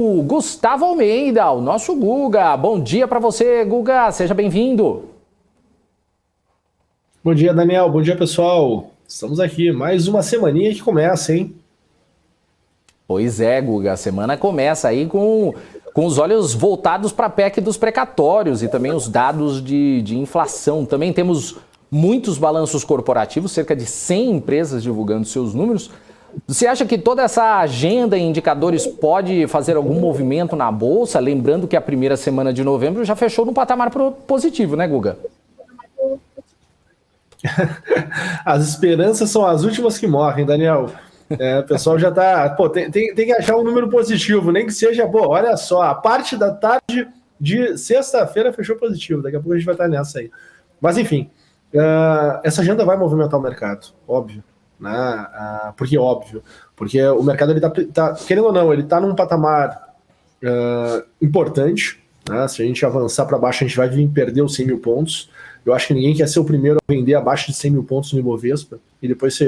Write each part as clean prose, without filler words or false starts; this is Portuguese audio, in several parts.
O Gustavo Almeida, o nosso Guga. Bom dia para você, Guga. Seja bem-vindo. Bom dia, Daniel. Bom dia, pessoal. Estamos aqui. Mais uma semaninha que começa, hein? Pois é, Guga. A semana começa aí com os olhos voltados para a PEC dos precatórios e também os dados de inflação. Também temos muitos balanços corporativos, cerca de 100 empresas divulgando seus números. Você acha que toda essa agenda e indicadores pode fazer algum movimento na Bolsa? Lembrando que a primeira semana de novembro já fechou no patamar positivo, né, Guga? As esperanças são as últimas que morrem, Daniel. O pessoal já tá... tem que achar um número positivo, nem que seja... olha só, a parte da tarde de sexta-feira fechou positivo. Daqui a pouco a gente vai estar nessa aí. Mas, enfim, essa agenda vai movimentar o mercado, óbvio. Né? Porque o mercado ele tá, querendo ou não, ele está num patamar importante, né? Se a gente avançar para baixo, a gente vai vir perder os 100 mil pontos. Eu acho que ninguém quer ser o primeiro a vender abaixo de 100 mil pontos no Ibovespa e depois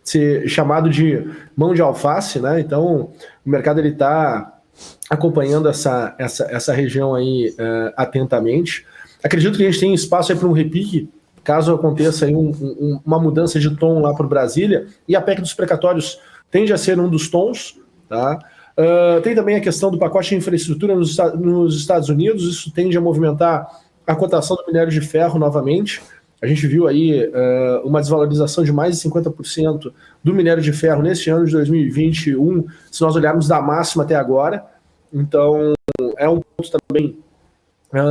ser chamado de mão de alface, né? Então o mercado ele está acompanhando essa região aí atentamente. Acredito que a gente tem espaço aí para um repique caso aconteça aí uma mudança de tom lá para Brasília, e a PEC dos precatórios tende a ser um dos tons, tá? Tem também a questão do pacote de infraestrutura nos Estados Unidos, isso tende a movimentar a cotação do minério de ferro novamente. A gente viu aí uma desvalorização de mais de 50% do minério de ferro neste ano de 2021, se nós olharmos da máxima até agora. Então, é um ponto também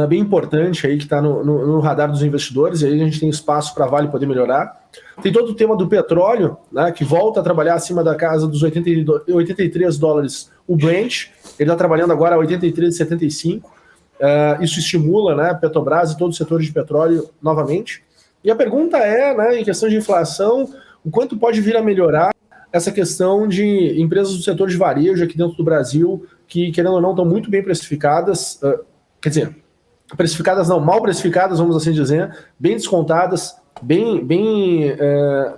bem importante aí que está no radar dos investidores, e aí a gente tem espaço para a Vale poder melhorar. Tem todo o tema do petróleo, né, que volta a trabalhar acima da casa dos 83 dólares o Brent, ele está trabalhando agora a 83,75. Isso estimula, né, Petrobras e todo o setor de petróleo novamente. E a pergunta é, né, em questão de inflação, o quanto pode vir a melhorar essa questão de empresas do setor de varejo aqui dentro do Brasil, que, querendo ou não, estão muito bem precificadas, precificadas não, mal precificadas, vamos assim dizer, bem descontadas, bem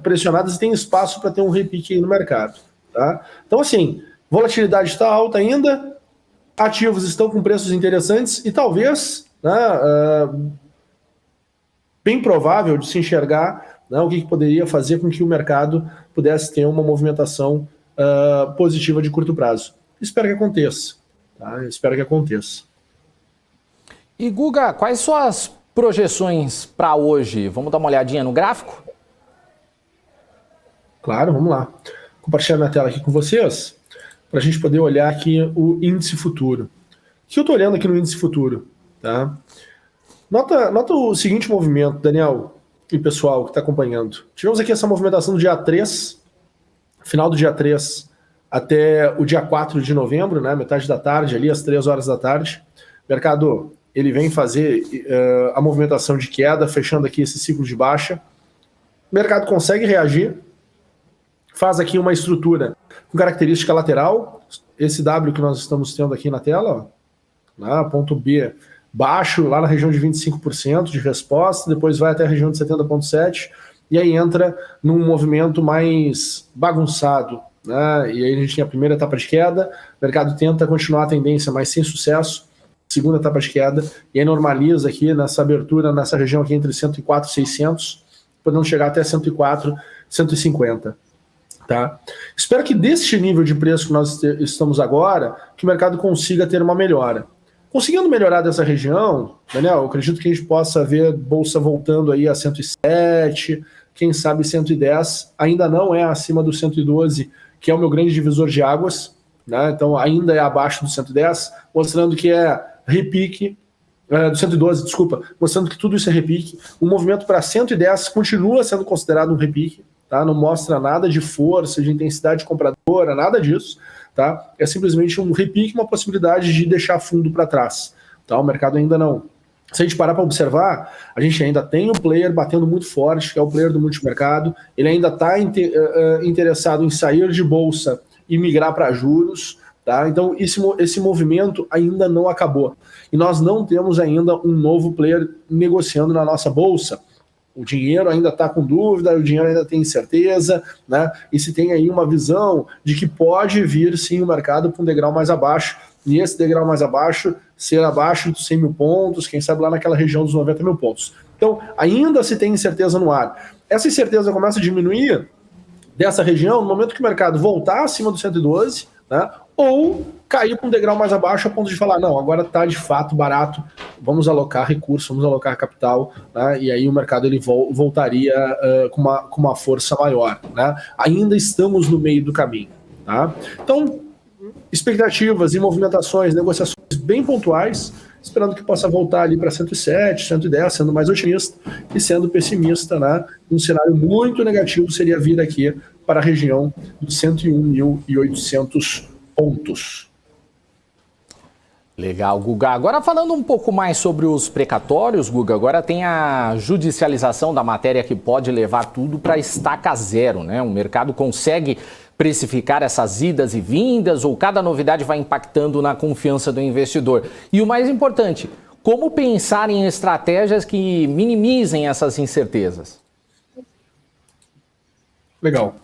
pressionadas, e tem espaço para ter um repique aí no mercado. Tá? Então, assim, volatilidade está alta ainda, ativos estão com preços interessantes e talvez, né, bem provável de se enxergar, né, o que poderia fazer com que o mercado pudesse ter uma movimentação positiva de curto prazo. Espero que aconteça. Tá? Espero que aconteça. E Guga, quais suas projeções para hoje? Vamos dar uma olhadinha no gráfico? Claro, vamos lá. Compartilhar minha tela aqui com vocês, para a gente poder olhar aqui o índice futuro. O que eu estou olhando aqui no índice futuro? Tá? Nota o seguinte movimento, Daniel e pessoal que está acompanhando. Tivemos aqui essa movimentação do dia 3, final do dia 3 até o dia 4 de novembro, né, metade da tarde, ali às 3 horas da tarde. Mercado, ele vem fazer a movimentação de queda, fechando aqui esse ciclo de baixa. O mercado consegue reagir, faz aqui uma estrutura com característica lateral, esse W que nós estamos tendo aqui na tela, ó, ponto B baixo, lá na região de 25% de resposta, depois vai até a região de 70,7%, e aí entra num movimento mais bagunçado, né? E aí a gente tem a primeira etapa de queda, o mercado tenta continuar a tendência, mas sem sucesso, segunda etapa de queda, e aí normaliza aqui nessa abertura, nessa região aqui entre 104 e 600, podendo chegar até 104, 150. Tá? Espero que deste nível de preço que nós estamos agora, que o mercado consiga ter uma melhora. Conseguindo melhorar dessa região, Daniel, eu acredito que a gente possa ver bolsa voltando aí a 107, quem sabe 110, ainda não é acima do 112, que é o meu grande divisor de águas, né? Então ainda é abaixo do 110, mostrando que é repique, do 112, desculpa, mostrando que tudo isso é repique. O movimento para 110 continua sendo considerado um repique, tá? Não mostra nada de força, de intensidade compradora, nada disso, tá? É simplesmente um repique, uma possibilidade de deixar fundo para trás, tá? O mercado ainda não. Se a gente parar para observar, a gente ainda tem um player batendo muito forte, que é o player do multimercado, ele ainda está interessado em sair de bolsa e migrar para juros, tá? Então esse movimento ainda não acabou. E nós não temos ainda um novo player negociando na nossa bolsa. O dinheiro ainda está com dúvida, o dinheiro ainda tem incerteza, né? E se tem aí uma visão de que pode vir sim o mercado para um degrau mais abaixo, e esse degrau mais abaixo ser abaixo dos 100 mil pontos, quem sabe lá naquela região dos 90 mil pontos. Então, ainda se tem incerteza no ar. Essa incerteza começa a diminuir dessa região no momento que o mercado voltar acima do 112, né? Ou cair para um degrau mais abaixo a ponto de falar, não, agora está de fato barato, vamos alocar recursos, vamos alocar capital, né? E aí o mercado ele voltaria com uma força maior, né? Ainda estamos no meio do caminho, tá? Então, expectativas e movimentações, negociações bem pontuais, esperando que possa voltar ali para 107, 110, sendo mais otimista e sendo pessimista, né? Um cenário muito negativo seria vir aqui para a região dos 101.800 pontos. Legal, Guga. Agora falando um pouco mais sobre os precatórios, Guga, agora tem a judicialização da matéria que pode levar tudo para estaca zero, né? O mercado consegue precificar essas idas e vindas ou cada novidade vai impactando na confiança do investidor? E o mais importante, como pensar em estratégias que minimizem essas incertezas? Legal.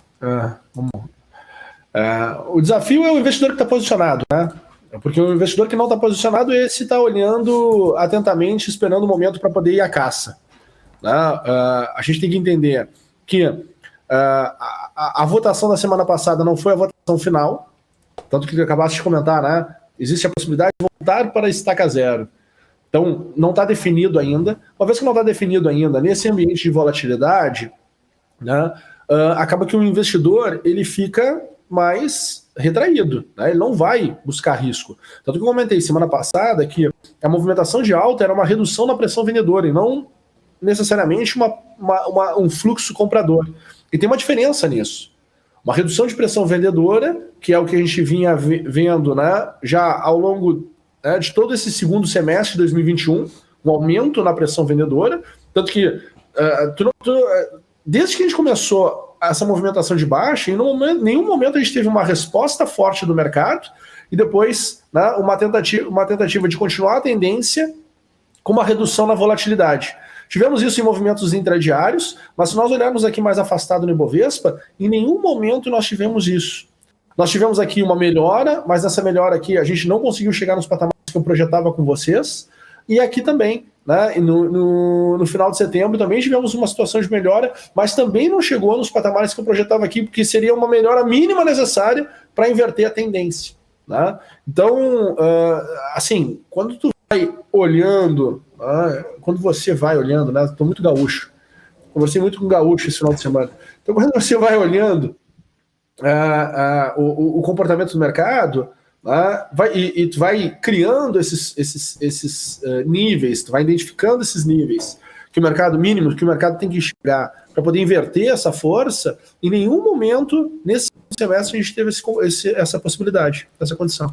O desafio é o investidor que está posicionado, né? Porque o investidor que não está posicionado, esse está olhando atentamente, esperando o momento para poder ir à caça, né? A gente tem que entender que a votação da semana passada não foi a votação final, tanto que acabaste de comentar, né? Existe a possibilidade de voltar para a estaca zero. Então, não está definido ainda. Uma vez que não está definido ainda, nesse ambiente de volatilidade, né, acaba que o investidor ele fica mais retraído, né? Ele não vai buscar risco. Tanto que eu comentei semana passada que a movimentação de alta era uma redução na pressão vendedora e não necessariamente um fluxo comprador. E tem uma diferença nisso. Uma redução de pressão vendedora, que é o que a gente vinha vendo, né, já ao longo, né, de todo esse segundo semestre de 2021, um aumento na pressão vendedora, tanto que desde que a gente começou essa movimentação de baixa, em nenhum momento a gente teve uma resposta forte do mercado e depois, né, uma tentativa de continuar a tendência com uma redução na volatilidade. Tivemos isso em movimentos intradiários, mas se nós olharmos aqui mais afastado no Ibovespa, em nenhum momento nós tivemos isso. Nós tivemos aqui uma melhora, mas nessa melhora aqui a gente não conseguiu chegar nos patamares que eu projetava com vocês, e aqui também, né, no final de setembro também tivemos uma situação de melhora, mas também não chegou nos patamares que eu projetava aqui, porque seria uma melhora mínima necessária para inverter a tendência, né? Então, assim, quando tu vai olhando, quando você vai olhando, né? Estou muito gaúcho, conversei muito com gaúcho esse final de semana. Então, quando você vai olhando o comportamento do mercado, e tu vai criando esses níveis, tu vai identificando esses níveis que o mercado mínimo, que o mercado tem que chegar para poder inverter essa força, em nenhum momento nesse semestre a gente teve essa possibilidade, essa condição.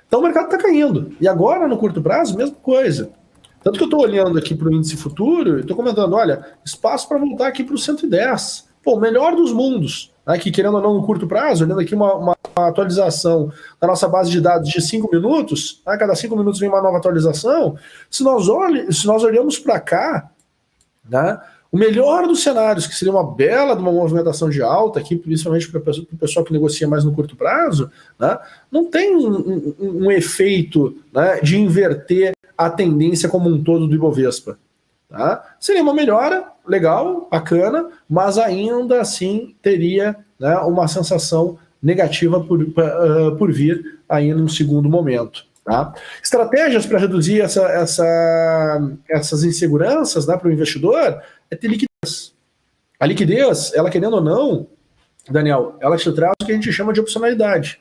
Então o mercado está caindo. E agora, no curto prazo, mesma coisa. Tanto que eu estou olhando aqui para o índice futuro e estou comentando, olha, espaço para voltar aqui para o 110. Pô, o melhor dos mundos. Aqui, querendo ou não, no curto prazo, olhando aqui uma atualização da nossa base de dados de 5 minutos, cada 5 minutos vem uma nova atualização. Se nós olhamos para cá, né, o melhor dos cenários, que seria uma bela de uma movimentação de alta, aqui, principalmente para o pessoal que negocia mais no curto prazo, né, não tem um efeito, né, de inverter a tendência como um todo do Ibovespa. Tá? Seria uma melhora, legal, bacana, mas ainda assim teria, né, uma sensação negativa por vir aí num segundo momento. Tá? Estratégias para reduzir essas inseguranças, né, para o investidor é ter liquidez. A liquidez, ela querendo ou não, Daniel, ela te traz o que a gente chama de opcionalidade.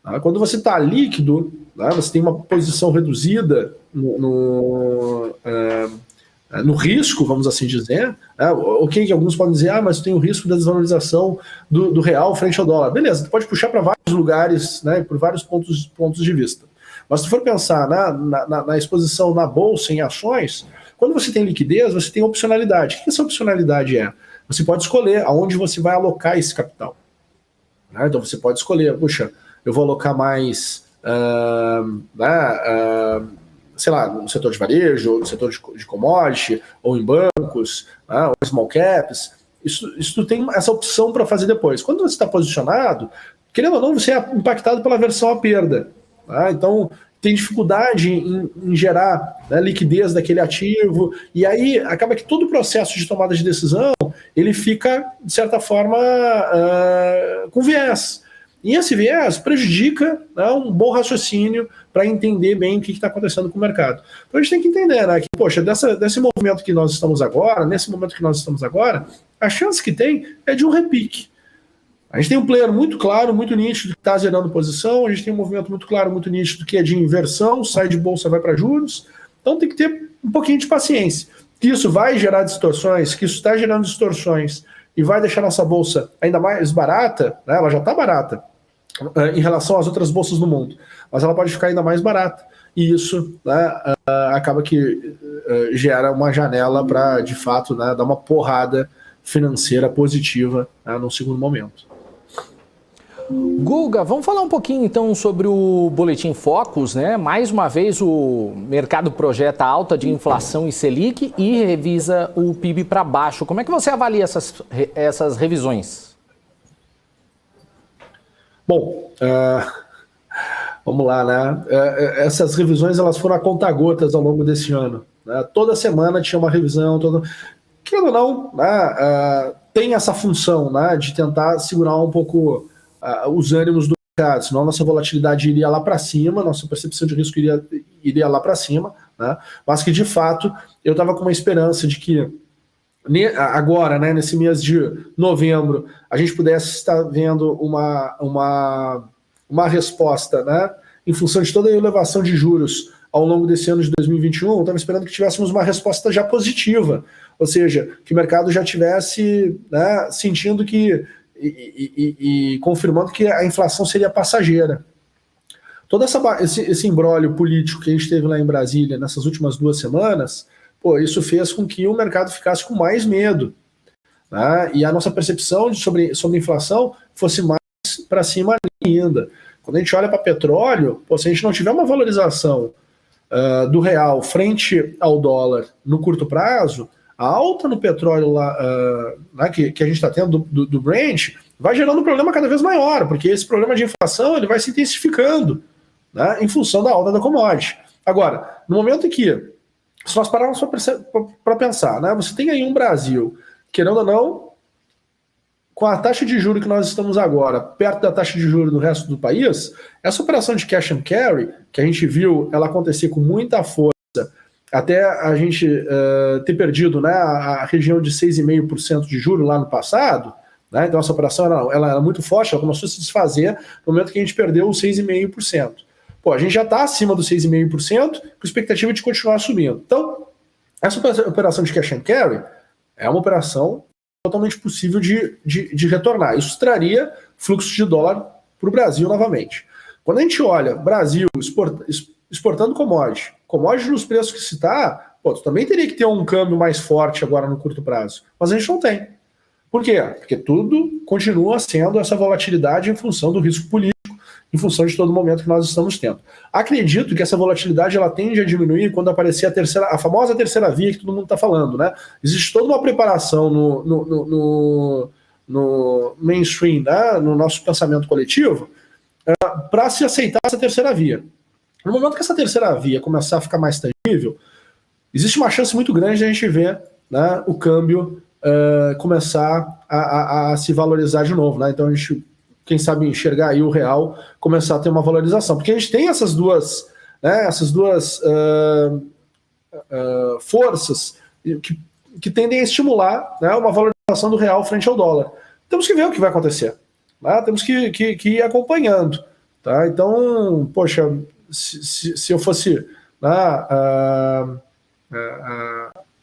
Tá? Quando você está líquido, né, você tem uma posição reduzida no risco, vamos assim dizer, né? Ok, que alguns podem dizer, mas tem o risco da desvalorização do real frente ao dólar. Beleza, tu pode puxar para vários lugares, né, por vários pontos de vista. Mas se tu for pensar na exposição na bolsa, em ações, quando você tem liquidez, você tem opcionalidade. O que essa opcionalidade é? Você pode escolher aonde você vai alocar esse capital. Né? Então você pode escolher, puxa, eu vou alocar mais sei lá, no setor de varejo, ou no setor de commodity, ou em bancos, né, ou small caps. Isso tu tem essa opção para fazer depois. Quando você está posicionado, querendo ou não, você é impactado pela aversão à perda. Tá? Então, tem dificuldade em gerar, né, liquidez daquele ativo, e aí acaba que todo o processo de tomada de decisão, ele fica, de certa forma, com viés. E esse viés prejudica, né, um bom raciocínio para entender bem o que está acontecendo com o mercado. Então a gente tem que entender, né, que, poxa, desse movimento que nós estamos agora, nesse momento que nós estamos agora, a chance que tem é de um repique. A gente tem um player muito claro, muito nítido, que está zerando posição, a gente tem um movimento muito claro, muito nítido, que é de inversão, sai de bolsa, vai para juros. Então tem que ter um pouquinho de paciência. Que isso vai gerar distorções, que isso está gerando distorções e vai deixar nossa bolsa ainda mais barata, né? Ela já está barata em relação às outras bolsas do mundo, mas ela pode ficar ainda mais barata. E isso, né, acaba que gera uma janela para, de fato, né, dar uma porrada financeira positiva, né, no segundo momento. Guga, vamos falar um pouquinho então sobre o Boletim Focus, né? Mais uma vez o mercado projeta alta de inflação e Selic e revisa o PIB para baixo. Como é que você avalia essas revisões? Bom, vamos lá, né? Essas revisões elas foram a conta-gotas ao longo desse ano, né? Toda semana tinha uma revisão, querendo ou não, né, tem essa função, né, de tentar segurar um pouco os ânimos do mercado, senão nossa volatilidade iria lá para cima, nossa percepção de risco iria lá para cima, né, mas que de fato eu estava com uma esperança de que agora, né, nesse mês de novembro, a gente pudesse estar vendo uma resposta, né, em função de toda a elevação de juros ao longo desse ano de 2021, eu estava esperando que tivéssemos uma resposta já positiva, ou seja, que o mercado já tivesse, né, sentindo que e confirmando que a inflação seria passageira. Todo esse imbróglio político que a gente teve lá em Brasília nessas últimas 2 semanas, isso fez com que o mercado ficasse com mais medo, né? E a nossa percepção sobre a inflação fosse mais para cima ainda. Quando a gente olha para petróleo, se a gente não tiver uma valorização do real frente ao dólar no curto prazo, a alta no petróleo lá, que a gente está tendo do Brent vai gerando um problema cada vez maior, porque esse problema de inflação ele vai se intensificando, né, em função da alta da commodity. Agora, no momento em que, se nós pararmos para pensar, né, você tem aí um Brasil, querendo ou não, com a taxa de juros que nós estamos agora, perto da taxa de juros do resto do país, essa operação de cash and carry, que a gente viu ela acontecer com muita força, até a gente ter perdido, né, a região de 6,5% de juros lá no passado, né, então essa operação ela era muito forte, ela começou a se desfazer no momento que a gente perdeu os 6,5%. A gente já está acima dos 6,5%, com expectativa de continuar subindo. Então, essa operação de cash and carry é uma operação totalmente possível de retornar. Isso traria fluxo de dólar para o Brasil novamente. Quando a gente olha Brasil exportando commodity nos preços que se está, tu também teria que ter um câmbio mais forte agora no curto prazo. Mas a gente não tem. Por quê? Porque tudo continua sendo essa volatilidade em função do risco político, em função de todo o momento que nós estamos tendo. Acredito que essa volatilidade ela tende a diminuir quando aparecer a famosa terceira via que todo mundo está falando, né? Existe toda uma preparação no mainstream, né? No nosso pensamento coletivo, para se aceitar essa terceira via. No momento que essa terceira via começar a ficar mais tangível, existe uma chance muito grande de a gente ver, né, o câmbio começar a se valorizar de novo, né? Então a gente, quem sabe, enxergar aí o real começar a ter uma valorização, porque a gente tem essas duas forças que tendem a estimular, né, uma valorização do real frente ao dólar. Temos que ver o que vai acontecer, né? Temos que ir acompanhando, tá? Então, poxa, se eu fosse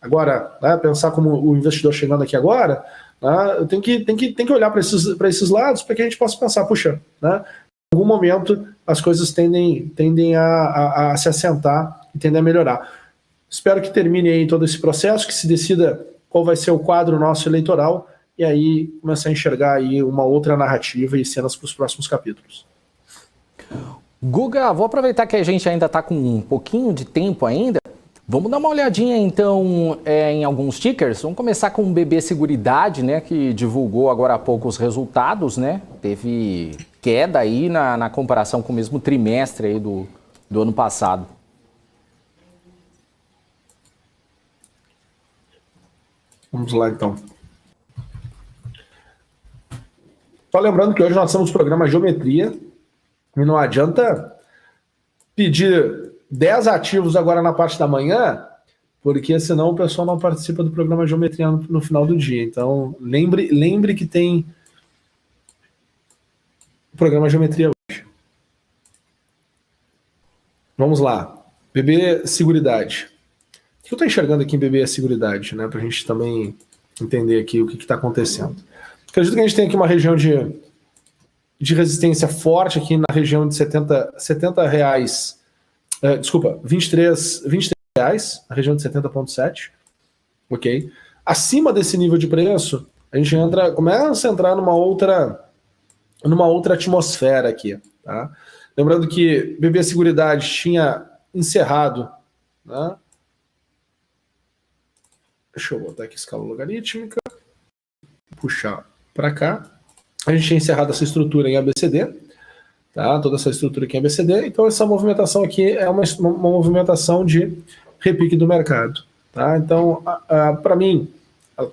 agora, né, pensar como o investidor chegando aqui agora, né, eu tenho que olhar para esses lados para que a gente possa pensar, puxa, né, em algum momento as coisas tendem a se assentar e tendem a melhorar. Espero que termine aí todo esse processo, que se decida qual vai ser o quadro nosso eleitoral e aí começar a enxergar aí uma outra narrativa e cenas para os próximos capítulos. Guga, vou aproveitar que a gente ainda está com um pouquinho de tempo ainda. Vamos dar uma olhadinha então em alguns tickers. Vamos começar com o BB Seguridade, né, que divulgou agora há pouco os resultados, né? Teve queda aí na comparação com o mesmo trimestre aí do ano passado. Vamos lá então. Só lembrando que hoje nós temos o programa Geometria e não adianta pedir 10 ativos agora na parte da manhã, porque senão o pessoal não participa do programa Geometria no final do dia. Então, lembre que tem o programa Geometria hoje. Vamos lá. BB Seguridade. O que eu estou enxergando aqui em BB Seguridade, né? Para a gente também entender aqui o que está acontecendo. Acredito que a gente tem aqui uma região de resistência forte aqui na região de 70 reais. Desculpa, 23 reais, a região de 70,7, ok? Acima desse nível de preço, a gente começa a entrar numa outra atmosfera aqui, tá? Lembrando que BB Seguridade tinha encerrado, né? Deixa eu botar aqui escala logarítmica, puxar para cá. A gente tinha encerrado essa estrutura em ABCD, tá? Toda essa estrutura aqui em ABCD. Então essa movimentação aqui é uma movimentação de repique do mercado, tá? Então, para mim,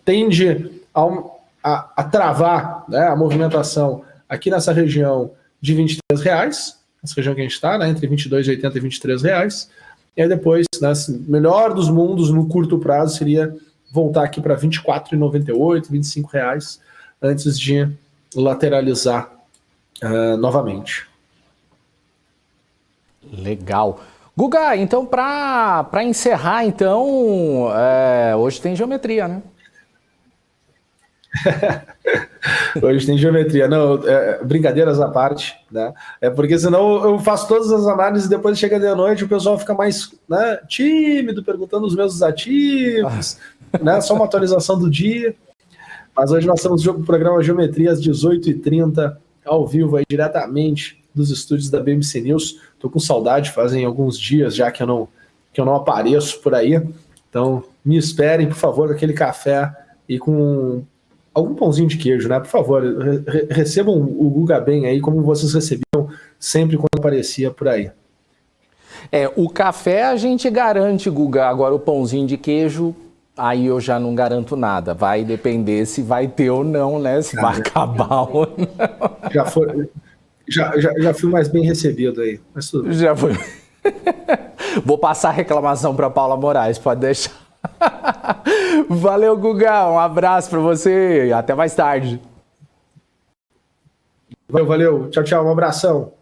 tende a travar, né, a movimentação aqui nessa região de R$23, essa região que a gente está, né, entre R$22,80 e R$23. E aí depois, né, melhor dos mundos no curto prazo seria voltar aqui para R$24,98, R$25, antes de lateralizar novamente. Legal. Guga, então para encerrar, então, hoje tem geometria, né? Hoje tem geometria. Não, brincadeiras à parte, né? É porque senão eu faço todas as análises e depois chega de noite o pessoal fica mais, né, tímido, perguntando os mesmos ativos, né? Só uma atualização do dia. Mas hoje nós temos o programa Geometria às 18h30, ao vivo aí, diretamente dos estúdios da BMC News. Tô com saudade, fazem alguns dias já que eu não apareço por aí. Então, me esperem, por favor, com aquele café e com algum pãozinho de queijo, né? Por favor, recebam o Guga bem aí, como vocês recebiam sempre quando aparecia por aí. O café a gente garante, Guga. Agora o pãozinho de queijo, aí eu já não garanto nada. Vai depender se vai ter ou não, né? Se vai acabar ou não. Já fui mais bem recebido aí. Mas tudo bem. Já foi. Vou passar a reclamação para Paula Moraes, pode deixar. Valeu, Guga. Um abraço para você. Até mais tarde. Valeu. Tchau, um abração.